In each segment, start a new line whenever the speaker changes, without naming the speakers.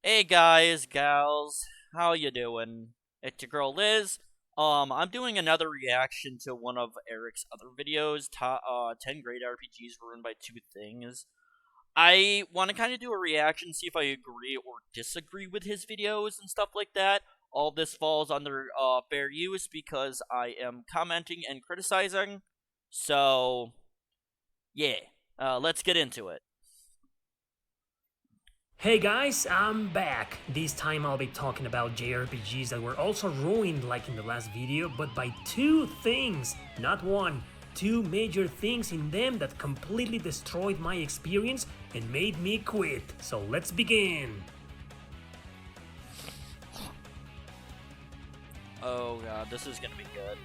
Hey guys, gals, how you doing? It's your girl Liz. I'm doing another reaction to one of Erick's other videos, 10 Great RPGs Ruined by Two Things. I want to kind of do a reaction, see if I agree or disagree with his videos and stuff like that. All this falls under fair use because I am commenting and criticizing. So, yeah, let's get into it.
Hey guys, I'm back. This time I'll be talking about JRPGs that were also ruined like in the last video, but by two things, not one. Two major things in them that completely destroyed my experience and made me quit. So let's begin.
Oh god, this is gonna be good.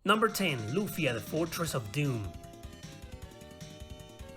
Number 10, Luffia, the Fortress of Doom.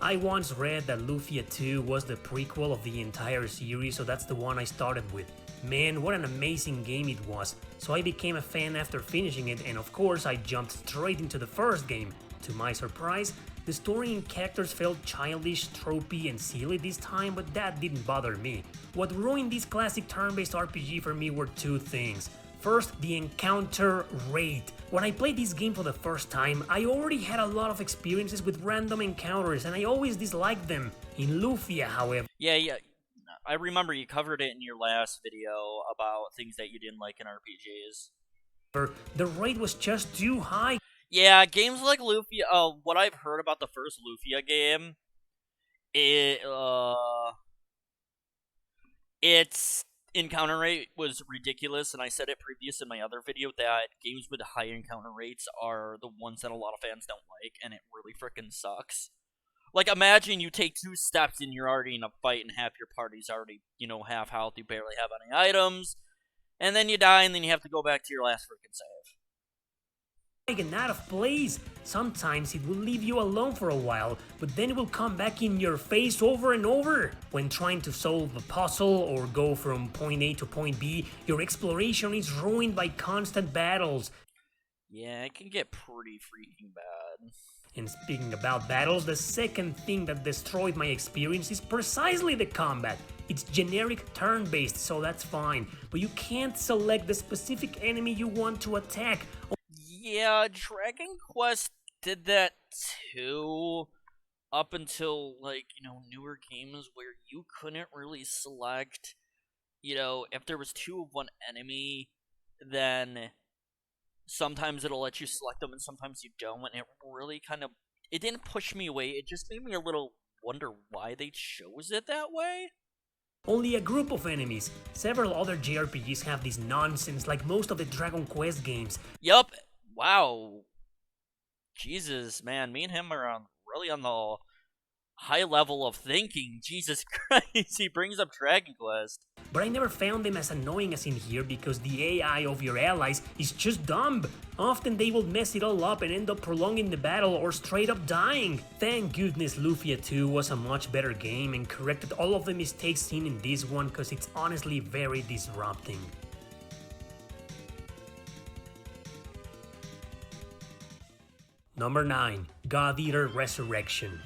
I once read that Luffia 2 was the prequel of the entire series, so that's the one I started with. Man, what an amazing game it was. So I became a fan after finishing it, and of course I jumped straight into the first game. To my surprise, the story and characters felt childish, tropey, and silly this time, but that didn't bother me. What ruined this classic turn-based RPG for me were two things. First, the encounter rate. When I played this game for the first time, I already had a lot of experiences with random encounters and I always disliked them. In Lufia, however,
Yeah. I remember you covered it in your last video about things that you didn't like in RPGs.
the rate was just too high.
Yeah, games like Lufia. What I've heard about the first Lufia game, it its encounter rate was ridiculous, and I said it previous in my other video that games with high encounter rates are the ones that a lot of fans don't like, and it really freaking sucks. Like, imagine you take two steps and you're already in a fight, and half your party's already, half health. You barely have any items, and then you die, and then you have to go back to your last freaking save.
And out of place. Sometimes it will leave you alone for a while, but then it will come back in your face over and over. When trying to solve a puzzle or go from point A to point B, your exploration is ruined by constant battles.
Yeah, it can get pretty freaking bad.
And speaking about battles, the second thing that destroyed my experience is precisely the combat. It's generic turn-based, so that's fine, but you can't select the specific enemy you want to attack.
Yeah, Dragon Quest did that too. Up until, like, newer games where you couldn't really select, if there was two of one enemy, then sometimes it'll let you select them and sometimes you don't, and it really it didn't push me away, it just made me a little wonder why they chose it that way.
Only a group of enemies. Several other JRPGs have this nonsense like most of the Dragon Quest games.
Yup. Wow. Jesus, man, me and him are really on the high level of thinking. Jesus Christ, he brings up Dragon Quest.
But I never found them as annoying as in here because the AI of your allies is just dumb. Often they will mess it all up and end up prolonging the battle or straight up dying. Thank goodness Lufia 2 was a much better game and corrected all of the mistakes seen in this one because it's honestly very disrupting. Number 9. God Eater Resurrection.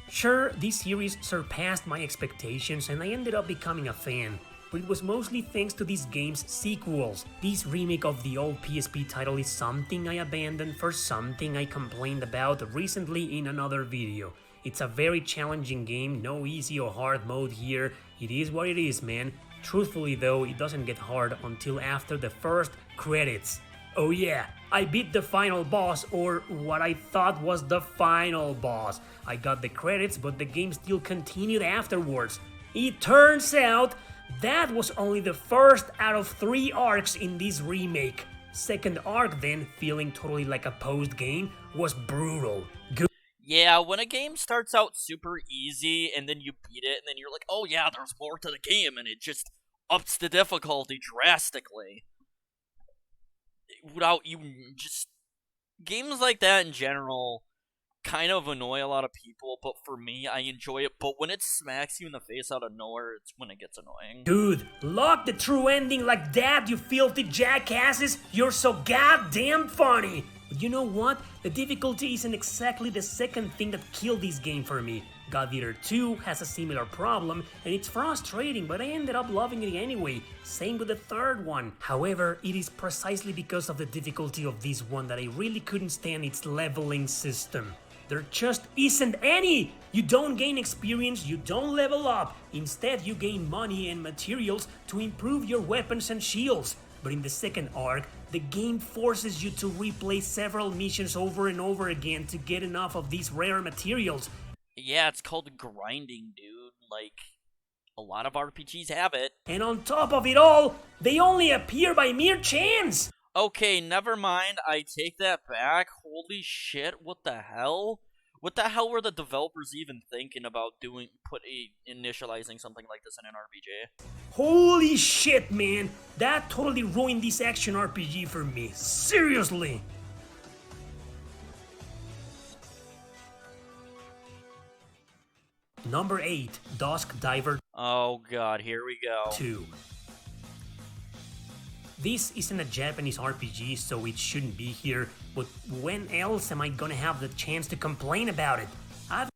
Sure, this series surpassed my expectations and I ended up becoming a fan, but it was mostly thanks to this game's sequels. This remake of the old PSP title is something I abandoned for something I complained about recently in another video. It's a very challenging game, no easy or hard mode here, it is what it is, man. Truthfully though, it doesn't get hard until after the first credits. Oh yeah, I beat the final boss, or what I thought was the final boss. I got the credits, but the game still continued afterwards. It turns out that was only the first out of 3 arcs in this remake. Second arc then, feeling totally like a post-game, was brutal.
Yeah, when a game starts out super easy and then you beat it and then you're like, oh yeah, there's more to the game, and it just ups the difficulty drastically. Without you just games like that in general kind of annoy a lot of people, but for me, I enjoy it. But when it smacks you in the face out of nowhere, it's when it gets annoying.
Dude, lock the true ending like that, you filthy jackasses! You're so goddamn funny! But you know what? The difficulty isn't exactly the second thing that killed this game for me. God Eater 2 has a similar problem, and it's frustrating, but I ended up loving it anyway. Same with the third one. However, it is precisely because of the difficulty of this one that I really couldn't stand its leveling system. There just isn't any! You don't gain experience, you don't level up. Instead, you gain money and materials to improve your weapons and shields. But in the second arc, the game forces you to replay several missions over and over again to get enough of these rare materials.
Yeah, it's called grinding, dude. Like, a lot of RPGs have it.
And on top of it all, they only appear by mere chance!
Okay, never mind. I take that back. Holy shit, what the hell? What the hell were the developers even thinking about initializing something like this in an RPG?
Holy shit, man! That totally ruined this action RPG for me. Seriously! Number 8, Dusk Diver
Oh god, here we go.
2. This isn't a Japanese RPG, so it shouldn't be here, but when else am I gonna have the chance to complain about it? I'd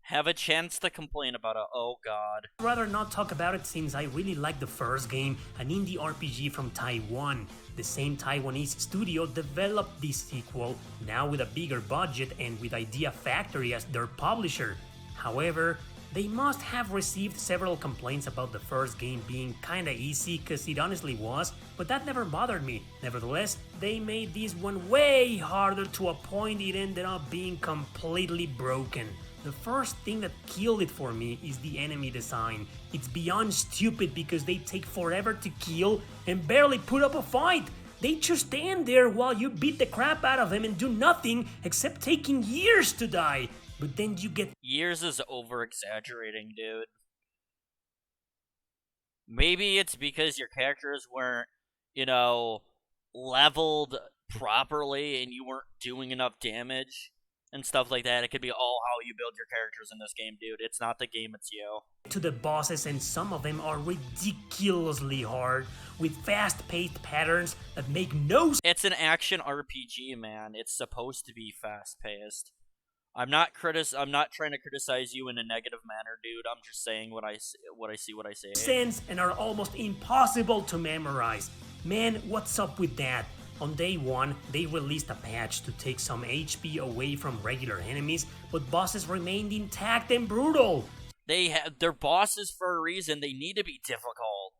Have a chance to complain about it, oh god.
rather not talk about it since I really like the first game, an indie RPG from Taiwan. The same Taiwanese studio developed this sequel, now with a bigger budget and with Idea Factory as their publisher. However, they must have received several complaints about the first game being kinda easy, cause it honestly was, but that never bothered me. Nevertheless, they made this one way harder to a point it ended up being completely broken. The first thing that killed it for me is the enemy design. It's beyond stupid because they take forever to kill and barely put up a fight. They just stand there while you beat the crap out of them and do nothing except taking years to die. But then you get
Years is over-exaggerating, dude. Maybe it's because your characters weren't, leveled properly and you weren't doing enough damage and stuff like that. It could be all how you build your characters in this game, dude. It's not the game, it's you.
to the bosses, and some of them are ridiculously hard, with fast-paced patterns that make no sense.
It's an action RPG, man. It's supposed to be fast-paced. I'm not trying to criticize you in a negative manner, dude. I'm just saying what I say.
Sense and are almost impossible to memorize. Man, what's up with that? On day 1, they released a patch to take some HP away from regular enemies, but bosses remained intact and brutal.
They're bosses for a reason. They need to be difficult.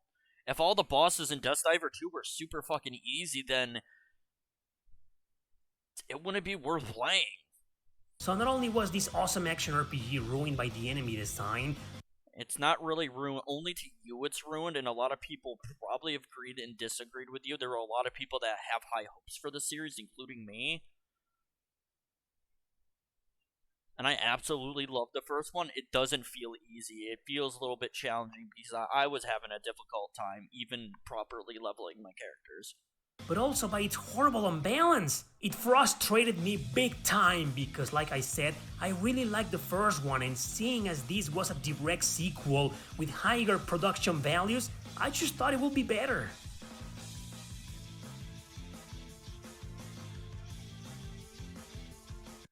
If all the bosses in Dusk Diver 2 were super fucking easy, then it wouldn't be worth playing.
So not only was this awesome action RPG ruined by the enemy design,
It's not really ruined. Only to you it's ruined, and a lot of people probably have agreed and disagreed with you. There are a lot of people that have high hopes for the series, including me. And I absolutely love the first one. It doesn't feel easy. It feels a little bit challenging because I was having a difficult time even properly leveling my characters.
but also by its horrible imbalance. It frustrated me big time because, like I said, I really liked the first one, and seeing as this was a direct sequel with higher production values, I just thought it would be better.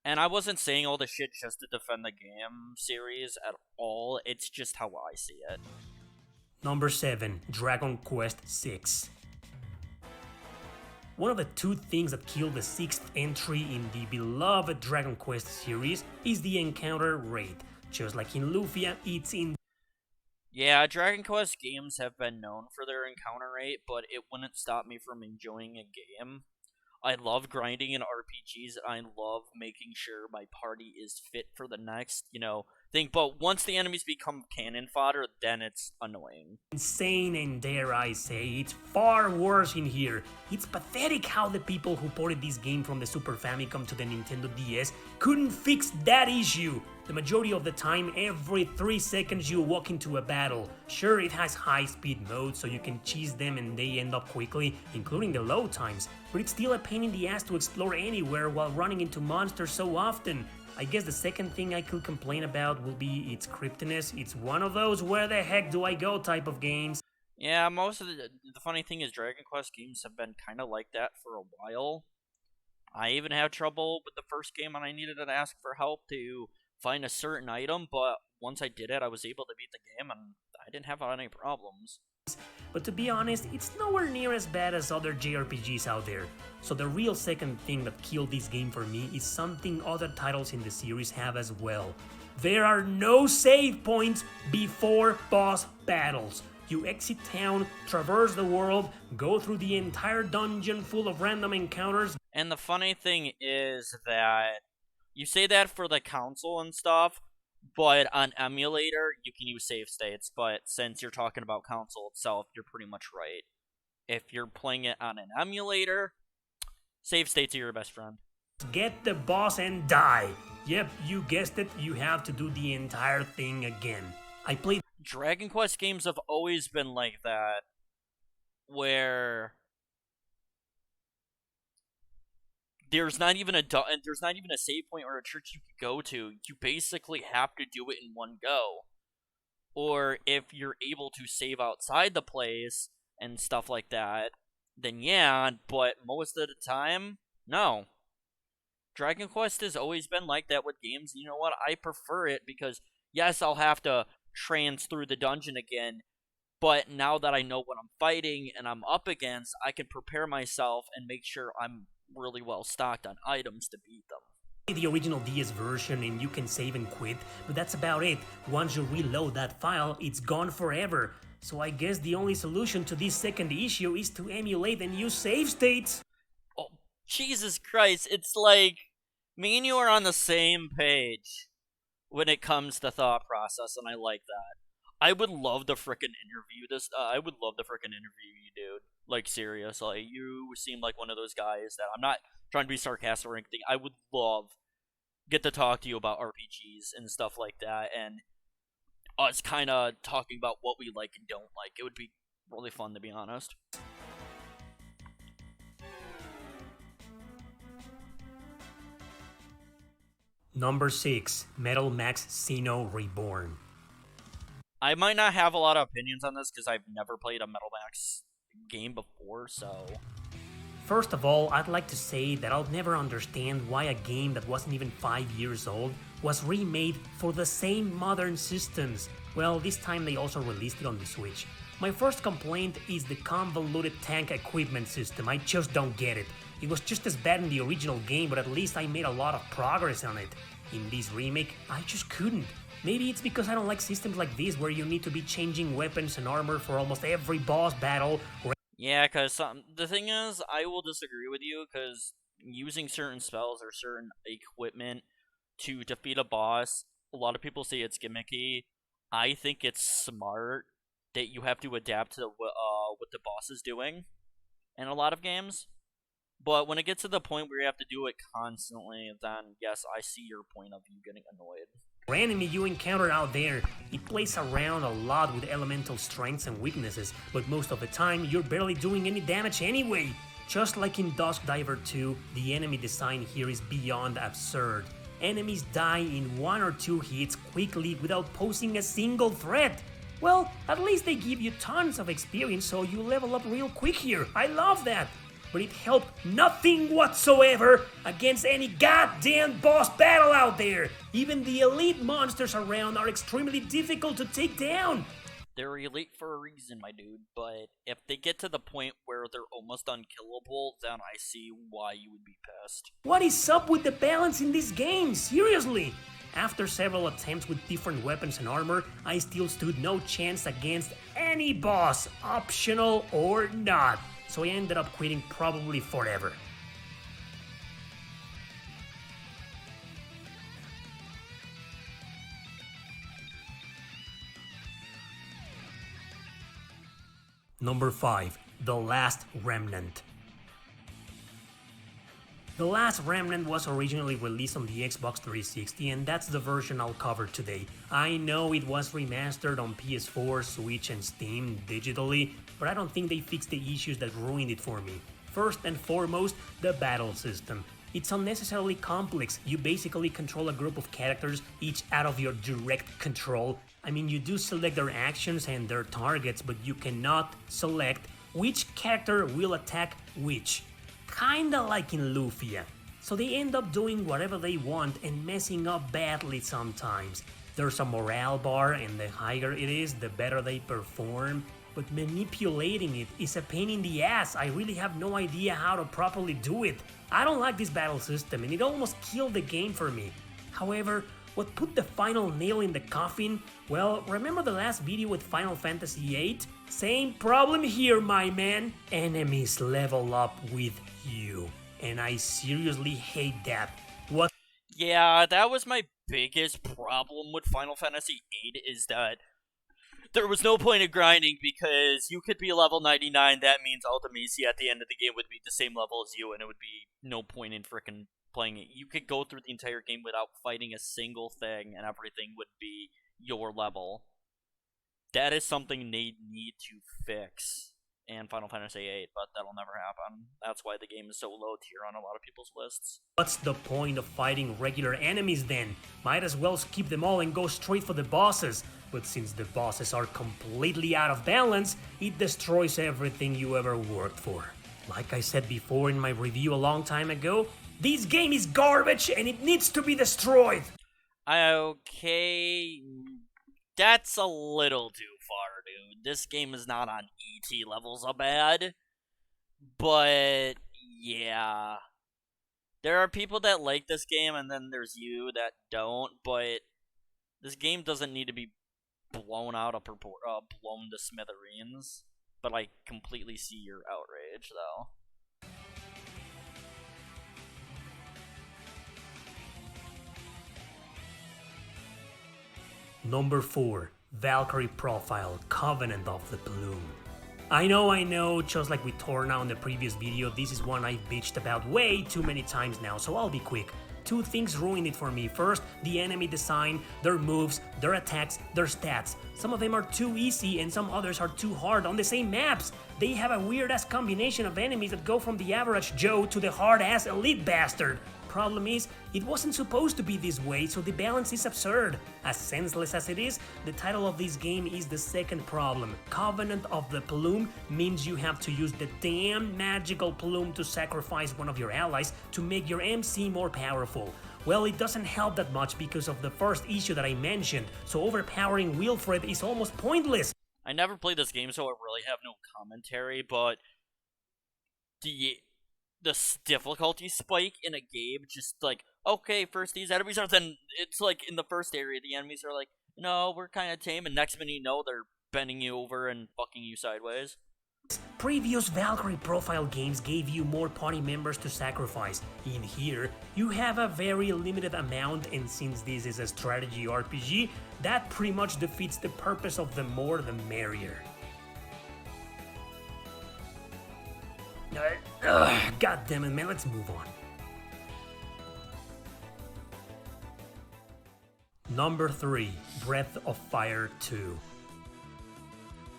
And I wasn't saying all this shit just to defend the game series at all. It's just how I see it.
Number 7, Dragon Quest VI. One of the two things that killed the 6th entry in the beloved Dragon Quest series is the encounter rate. Just like in Luffia, it's in.
Yeah, Dragon Quest games have been known for their encounter rate, but it wouldn't stop me from enjoying a game. I love grinding in RPGs, and I love making sure my party is fit for the next, thing. But once the enemies become cannon fodder, then it's annoying.
Insane, and dare I say, it's far worse in here. It's pathetic how the people who ported this game from the Super Famicom to the Nintendo DS couldn't fix that issue. The majority of the time, every 3 seconds you walk into a battle. Sure, it has high-speed mode, so you can cheese them and they end up quickly, including the load times, but it's still a pain in the ass to explore anywhere while running into monsters so often. I guess the second thing I could complain about will be its cryptiness. It's one of those where the heck do I go type of games.
Yeah, most of the funny thing is Dragon Quest games have been kind of like that for a while. I even had trouble with the first game when I needed to ask for help to find a certain item, but once I did it, I was able to beat the game and I didn't have any problems.
But to be honest, it's nowhere near as bad as other JRPGs out there. So the real second thing that killed this game for me is something other titles in the series have as well. There are no save points before boss battles. You exit town, traverse the world, go through the entire dungeon full of random encounters.
And the funny thing is that you say that for the console and stuff, but on emulator, you can use save states, but since you're talking about console itself, you're pretty much right. If you're playing it on an emulator, save states are your best friend.
Get the boss and die. Yep, you guessed it, you have to do the entire thing again. I played
Dragon Quest games have always been like that, where there's not even a save point or a church you can go to. You basically have to do it in one go. Or if you're able to save outside the place and stuff like that, then yeah, but most of the time, no. Dragon Quest has always been like that with games. You know what? I prefer it because, yes, I'll have to trans through the dungeon again, but now that I know what I'm fighting and I'm up against, I can prepare myself and make sure I'm really well stocked on items to beat them.
the original DS version and you can save and quit, but that's about it. Once you reload that file, it's gone forever. So I guess the only solution to this second issue is to emulate and use save states.
Oh, Jesus Christ, it's like me and you are on the same page when it comes to thought process, and I like that. I would love to frickin' interview this. I would love to frickin' interview you, dude. Like, seriously, you seem like one of those guys that I'm not trying to be sarcastic or anything. I would love get to talk to you about RPGs and stuff like that, and us kind of talking about what we like and don't like. It would be really fun, to be honest.
Number 6, Metal Max Xeno Reborn.
I might not have a lot of opinions on this because I've never played a Metal Max game before, so...
First of all, I'd like to say that I'll never understand why a game that wasn't even 5 years old was remade for the same modern systems. Well, this time they also released it on the Switch. My first complaint is the convoluted tank equipment system. I just don't get it. It was just as bad in the original game, but at least I made a lot of progress on it. In this remake, I just couldn't. Maybe it's because I don't like systems like this where you need to be changing weapons and armor for almost every boss battle.
Yeah, because the thing is, I will disagree with you, because using certain spells or certain equipment to defeat a boss, a lot of people say it's gimmicky. I think it's smart that you have to adapt to what the boss is doing in a lot of games. But when it gets to the point where you have to do it constantly, then yes, I see your point of view getting annoyed.
Enemy you encounter out there, it plays around a lot with elemental strengths and weaknesses, but most of the time you're barely doing any damage anyway. Just like in Dusk Diver 2, the enemy design here is beyond absurd. Enemies die in 1 or 2 hits quickly without posing a single threat. Well, at least they give you tons of experience so you level up real quick here. I love that. But it helped nothing whatsoever against any goddamn boss battle out there. Even the elite monsters around are extremely difficult to take down.
They're elite for a reason, my dude, but if they get to the point where they're almost unkillable, then I see why you would be pissed.
What is up with the balance in this game? Seriously? After several attempts with different weapons and armor, I still stood no chance against any boss, optional or not. So I ended up quitting probably forever. Number 5, The Last Remnant. The Last Remnant was originally released on the Xbox 360 and that's the version I'll cover today. I know it was remastered on PS4, Switch and Steam digitally, but I don't think they fixed the issues that ruined it for me. First and foremost, the battle system. It's unnecessarily complex. You basically control a group of characters, each out of your direct control. I mean, you do select their actions and their targets, but you cannot select which character will attack which. Kinda like in Luffia. so they end up doing whatever they want and messing up badly sometimes. There's a morale bar, and the higher it is, the better they perform. But manipulating it is a pain in the ass. I really have no idea how to properly do it. I don't like this battle system, and it almost killed the game for me. However, what put the final nail in the coffin? Well, remember the last video with Final Fantasy VIII? Same problem here, my man. Enemies level up with you, and I seriously hate that. What?
Yeah, that was my biggest problem with Final Fantasy VIII, is that there was no point of grinding, because you could be level 99, that means Ultimacy at the end of the game would be the same level as you, and it would be no point in frickin' playing it. You could go through the entire game without fighting a single thing, and everything would be your level. That is something they need to fix in Final Fantasy VIII, but that'll never happen. That's why the game is so low tier on a lot of people's lists.
What's the point of fighting regular enemies then? Might as well skip them all and go straight for the bosses. But since the bosses are completely out of balance, it destroys everything you ever worked for. Like I said before in my review a long time ago, this game is garbage and it needs to be destroyed!
Okay, that's a little too far, dude. This game is not on ET levels of bad, but yeah. There are people that like this game, and then there's you that don't, but this game doesn't need to be blown out of blown to smithereens. But I completely see your outrage, though.
Number 4. Valkyrie Profile, Covenant of the Plume. I know, just like with Torna on the previous video, this is one I've bitched about way too many times now, so I'll be quick. Two things ruined it for me. First, the enemy design, their moves, their attacks, their stats. Some of them are too easy and some others are too hard on the same maps. They have a weird-ass combination of enemies that go from the average Joe to the hard-ass elite bastard. Problem is, it wasn't supposed to be this way, so the balance is absurd. As senseless as it is, the title of this game is the second problem. Covenant of the Plume means you have to use the damn magical plume to sacrifice one of your allies to make your MC more powerful. Well, it doesn't help that much because of the first issue that I mentioned, so overpowering Wilfred is almost pointless.
I never played this game, so I really have no commentary, but the difficulty spike in a game, just like, okay, first these enemies are, then it's like in the first area, the enemies are like, no, we're kind of tame, and next minute you know, they're bending you over and fucking you sideways.
Previous Valkyrie Profile games gave you more party members to sacrifice. In here, you have a very limited amount, and since this is a strategy RPG, that pretty much defeats the purpose of the more the merrier. God damn it, man, let's move on. Number 3, Breath of Fire 2.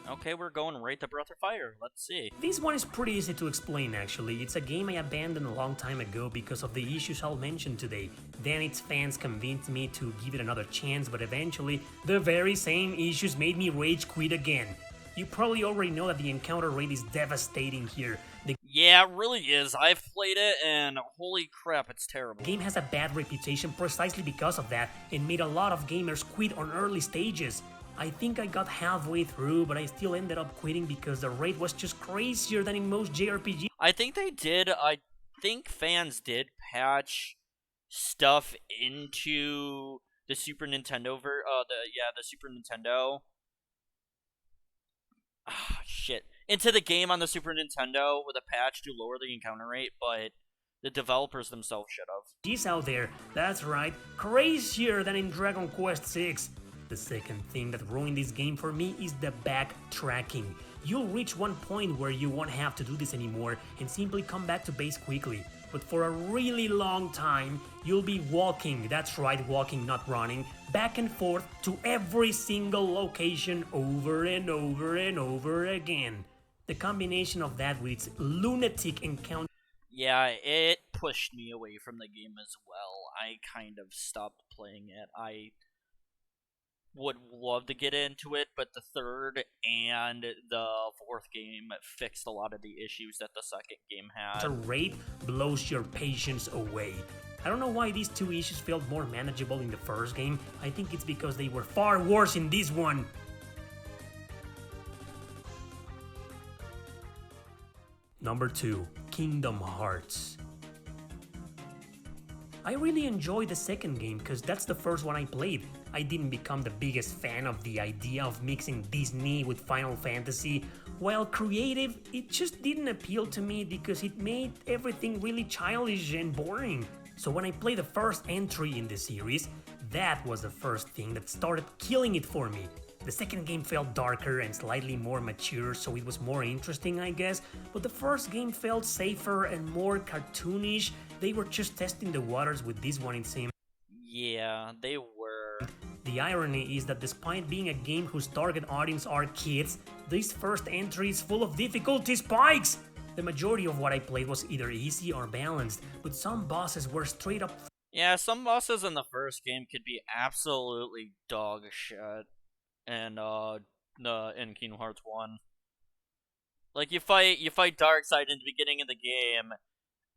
Okay, we're going right to Breath of Fire. Let's see.
This one is pretty easy to explain, actually. It's a game I abandoned a long time ago because of the issues I'll mention today. Then its fans convinced me to give it another chance, but eventually, the very same issues made me rage quit again. You probably already know that the encounter rate is devastating here.
Yeah, it really is. I've played it, and holy crap, it's terrible.
The game has a bad reputation precisely because of that, and made a lot of gamers quit on early stages. I think I got halfway through, but I still ended up quitting because the rate was just crazier than in most JRPGs.
I think they did. I think fans did patch stuff into the Super Nintendo the Super Nintendo. Shit. Into the game on the Super Nintendo with a patch to lower the encounter rate, but the developers themselves should have.
G's out there, that's right, crazier than in Dragon Quest VI. The second thing that ruined this game for me is the backtracking. You'll reach one point where you won't have to do this anymore and simply come back to base quickly. But for a really long time, you'll be walking, that's right, walking, not running, back and forth to every single location over and over and over again. The combination of that with its lunatic encounter...
Yeah, it pushed me away from the game as well. I kind of stopped playing it. would love to get into it, but the third and the fourth game fixed a lot of the issues that the second game had.
Rate blows your patience away. I don't know why these two issues felt more manageable in the first game. I think it's because they were far worse in this one. Number 2, Kingdom Hearts. I really enjoyed the second game because that's the first one I played. I didn't become the biggest fan of the idea of mixing Disney with Final Fantasy. While creative, it just didn't appeal to me because it made everything really childish and boring. So when I played the first entry in the series, that was the first thing that started killing it for me. The second game felt darker and slightly more mature, so it was more interesting, I guess, but the first game felt safer and more cartoonish. They were just testing the waters with this one, it seemed.
Yeah, they were.
The irony is that despite being a game whose target audience are kids, this first entry is full of difficulty spikes! The majority of what I played was either easy or balanced, but some bosses were straight up.
Yeah, some bosses in the first game could be absolutely dog shit. And in Kingdom Hearts 1. Like you fight Darkseid in the beginning of the game,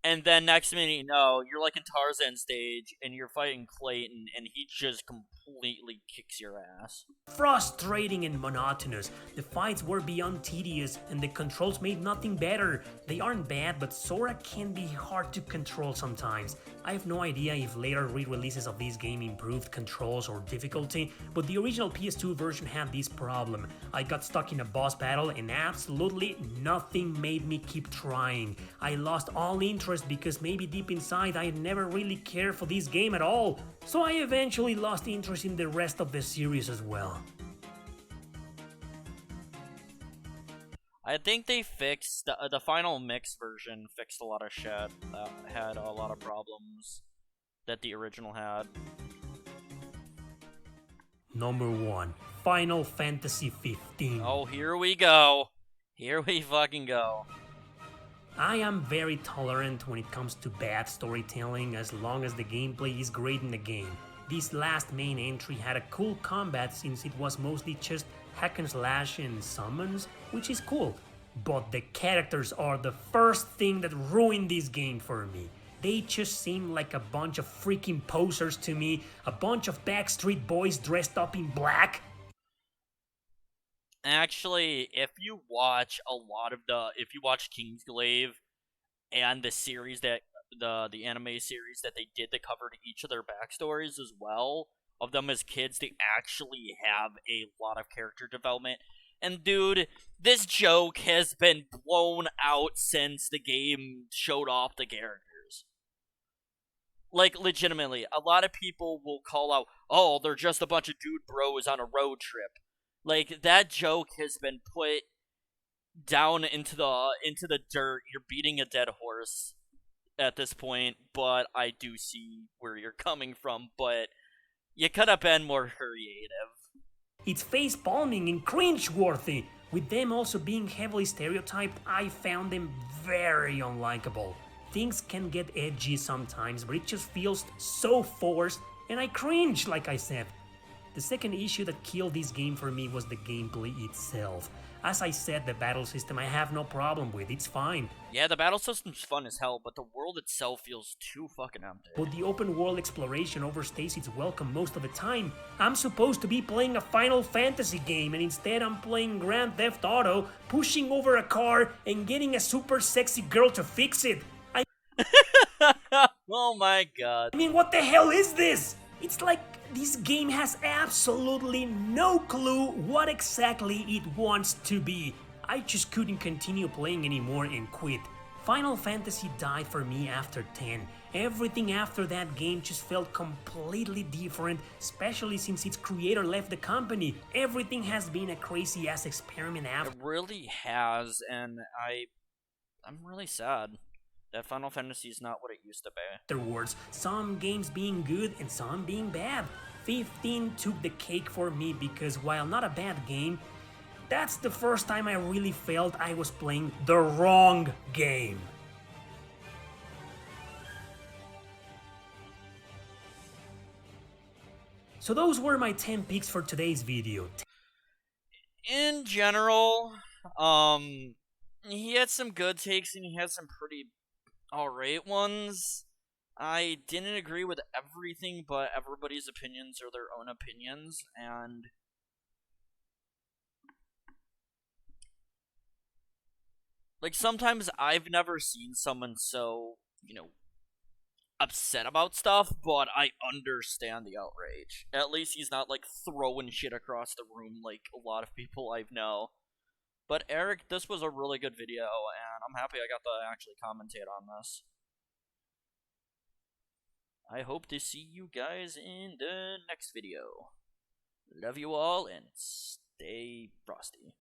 and then next minute you know, you're like in Tarzan stage and you're fighting Clayton and he just completely kicks your ass.
Frustrating and monotonous. The fights were beyond tedious and the controls made nothing better. They aren't bad, but Sora can be hard to control sometimes. I have no idea if later re-releases of this game improved controls or difficulty, but the original PS2 version had this problem. I got stuck in a boss battle and absolutely nothing made me keep trying. I lost all interest because maybe deep inside I had never really cared for this game at all. So I eventually lost interest in the rest of the series as well.
I think they fixed the final mix version fixed a lot of shit that had a lot of problems that the original had.
Number 1, Final Fantasy 15.
Oh, here we go. Here we fucking go.
I am very tolerant when it comes to bad storytelling as long as the gameplay is great in the game. This last main entry had a cool combat since it was mostly just hack and slash and summons, which is cool. But the characters are the first thing that ruined this game for me. They just seem like a bunch of freaking posers to me, a bunch of Backstreet Boys dressed up in black.
Actually, if you watch Kingsglaive and the series that the anime series that they did that covered each of their backstories as well, of them as kids, they actually have a lot of character development. And dude, this joke has been blown out since the game showed off the characters. Like, legitimately, a lot of people will call out, oh, they're just a bunch of dude bros on a road trip. Like, that joke has been put down into the dirt. You're beating a dead horse at this point, but I do see where you're coming from, but you could have been more creative.
It's face-palming and cringe-worthy. With them also being heavily stereotyped, I found them very unlikable. Things can get edgy sometimes, but it just feels so forced, and I cringe, like I said. The second issue that killed this game for me was the gameplay itself. As I said, the battle system I have no problem with, it's fine.
Yeah, the battle system's fun as hell, but the world itself feels too fucking empty.
But the open world exploration overstays its welcome most of the time. I'm supposed to be playing a Final Fantasy game, and instead I'm playing Grand Theft Auto, pushing over a car, and getting a super sexy girl to fix it.
Oh my god.
I mean, what the hell is this? It's like this game has absolutely no clue what exactly it wants to be. I just couldn't continue playing anymore and quit. Final Fantasy died for me after 10. Everything after that game just felt completely different, especially since its creator left the company. Everything has been a crazy ass experiment after.
It really has, and I'm really sad that Final Fantasy is not what it used to be.
Afterwards, some games being good and some being bad. 15 took the cake for me because while not a bad game, that's the first time I really felt I was playing the wrong game. So those were my 10 picks for today's video.
In general, he had some good takes and he had some pretty alright ones. I didn't agree with everything, but everybody's opinions are their own opinions, and like sometimes I've never seen someone so, upset about stuff, but I understand the outrage. At least he's not like throwing shit across the room like a lot of people I know. But Eric, this was a really good video, and I'm happy I got to actually commentate on this. I hope to see you guys in the next video. Love you all, and stay frosty.